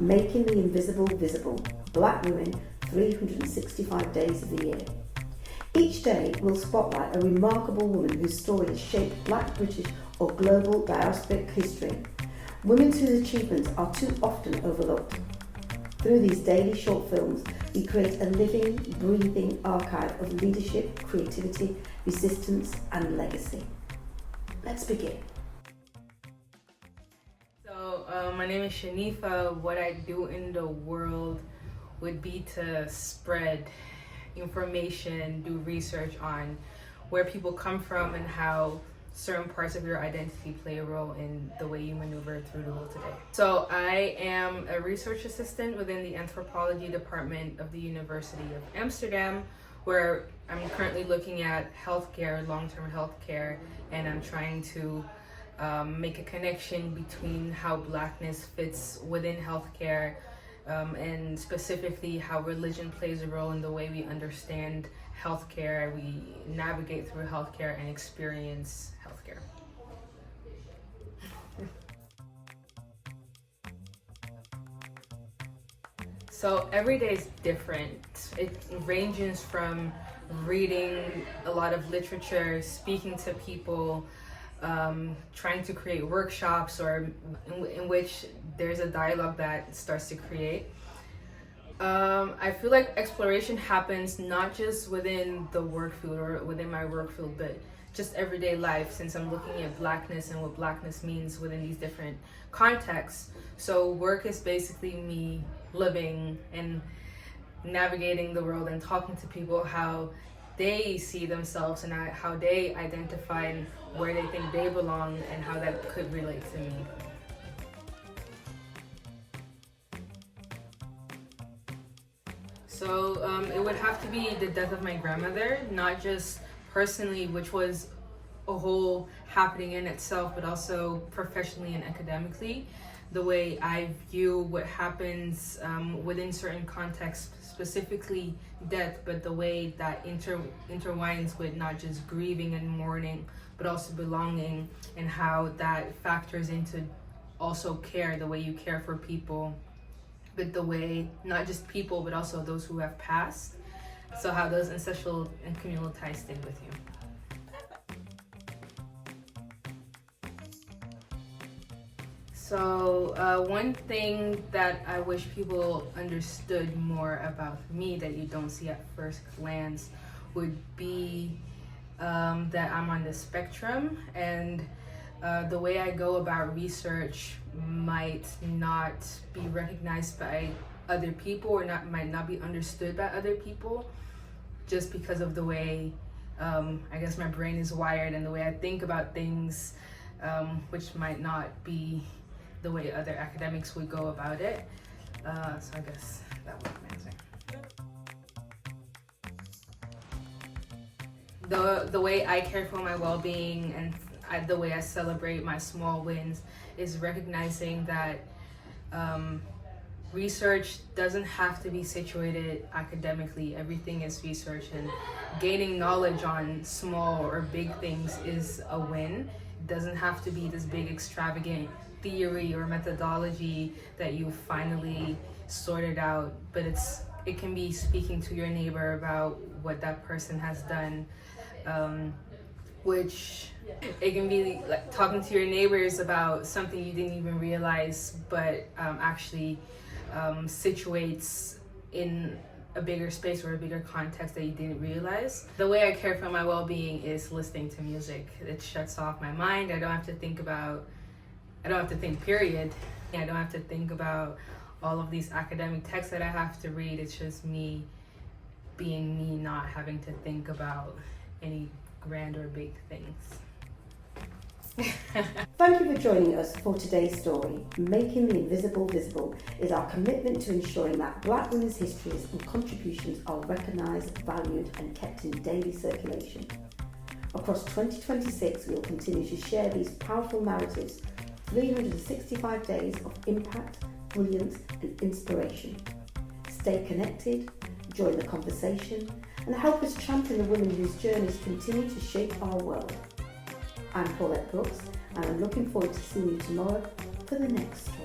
Making the Invisible Visible, Black Women 365 Days of the Year. Each day will spotlight a remarkable woman whose story has shaped Black, British or global diasporic history. Women whose achievements are too often overlooked. Through these daily short films, we create a living, breathing archive of leadership, creativity, resistance and legacy. Let's begin. So, my name is Shianniva. What I do in the world would be to spread information, do research on where people come from and how certain parts of your identity play a role in the way you maneuver through the world today. So I am a research assistant within the Anthropology department of the University of Amsterdam, where I'm currently looking at healthcare, long-term healthcare, and I'm trying to make a connection between how Blackness fits within healthcare, and specifically how religion plays a role in the way we understand healthcare, we navigate through healthcare and experience healthcare. So every day is different. It ranges from reading a lot of literature, speaking to people, trying to create workshops or in which there's a dialogue that starts to create. I feel like exploration happens not just within the work field or within my work field, but just everyday life, since I'm looking at Blackness and what Blackness means within these different contexts. So work is basically me living and navigating the world and talking to people how they see themselves and how they identify and where they think they belong and how that could relate to me. So it would have to be the death of my grandmother, not just personally, which was a whole happening in itself, but also professionally and academically. The way I view what happens within certain contexts, specifically death, but the way that intertwines with not just grieving and mourning, but also belonging, and how that factors into also care, the way you care for people, but the way not just people, but also those who have passed. So how those ancestral and communal ties stay with you. So one thing that I wish people understood more about me that you don't see at first glance would be that I'm on the spectrum, and the way I go about research might not be recognized by other people or might not be understood by other people, just because of the way I guess my brain is wired and the way I think about things, which might not be the way other academics would go about it. So I guess that was my answer. The way I care for my well-being and the way I celebrate my small wins is recognizing that research doesn't have to be situated academically. Everything is research, and gaining knowledge on small or big things is a win. It doesn't have to be this big extravagant theory or methodology that you finally sorted out, but it can be speaking to your neighbor about what that person has done, which it can be like talking to your neighbors about something you didn't even realize, but actually situates in a bigger space or a bigger context that you didn't realize. The way I care for my well-being is listening to music. It shuts off my mind. I don't have to think, period. I don't have to think about all of these academic texts that I have to read. It's just me being me, not having to think about any grand or big things. Thank you for joining us for today's story. Making the Invisible Visible is our commitment to ensuring that Black women's histories and contributions are recognised, valued and kept in daily circulation. Across 2026, we will continue to share these powerful narratives, 365 days of impact, brilliance and inspiration. Stay connected, join the conversation and help us champion the women whose journeys continue to shape our world. I'm Paulette Brooks and I'm looking forward to seeing you tomorrow for the next story.